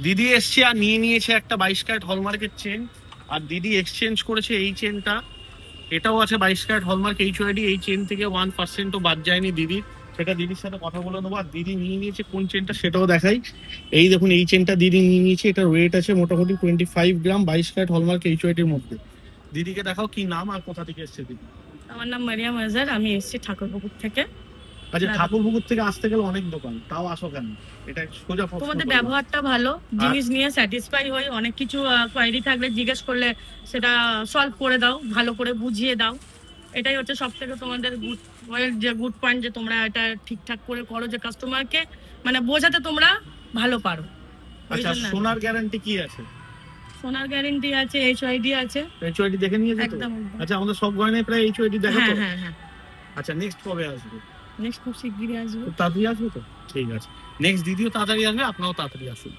দিদি এসছে আর নিয়ে নিয়েছে একটা 22 ক্যারেট হলমার্কের চেন, আর দিদি এক্সচেঞ্জ করেছে এই চেনটা, এটাও আছে 22 ক্যারেট হলমার্ক HYD। এই চেন থেকে 1%ও বাদ যায়নি দিদির, সেটা দিদির সাথে কথা বলে নেবো। আর দিদি নিয়ে নিয়েছে কোন চেনটা সেটাও দেখাই। এই দেখুন এই চেনটা দিদি নিয়ে নিয়েছে, এটা ওয়েট আছে মোটামুটি 25 গ্রাম, 22 ক্যারেট হলমার্ক HYD এর মধ্যে। দিদিকে দেখাও কি নাম আর কোথা থেকে এসছে দিদি। আমার নাম মারিয়াম আজহার, আমি এসেছি ঠাকুরপুকুর থেকে। আচ্ছা, ঠাকুরপুকুর থেকে আসতে গেলে অনেক দোকান, তাও আসো কেন? এটা সোজা প্রশ্ন। তোমাদের ব্যবহারটা ভালো, জিনিস নিয়ে স্যাটিসফাই হই, অনেক কিছু কোয়ারি থাকলে জিজ্ঞেস করলে সেটা সলভ করে দাও, ভালো করে বুঝিয়ে দাও। এটাই হচ্ছে সব থেকে তোমাদের গুড পয়েন্ট, যে তোমরা এটা ঠিকঠাক করে করো, যে কাস্টমারকে মানে বোঝাতে তোমরা ভালো পারো। আচ্ছা, সোনার গ্যারান্টি কি আছে? সোনার গ্যারান্টি আছে, HYD আছে। HYD দেখে নিয়েছো তো? একদম। আচ্ছা, আমাদের সব গয়নায় প্রায় HYD দেখো তো? হ্যাঁ হ্যাঁ। আচ্ছা, নেক্সট কবে আসবে? নেক্সট খুব শিগগিরই আসবে। খুব তাড়াতাড়ি আসবে তো? ঠিক আছে, নেক্সট দিদিও তাড়াতাড়ি আসবে, আপনারাও তাড়াতাড়ি আসুন।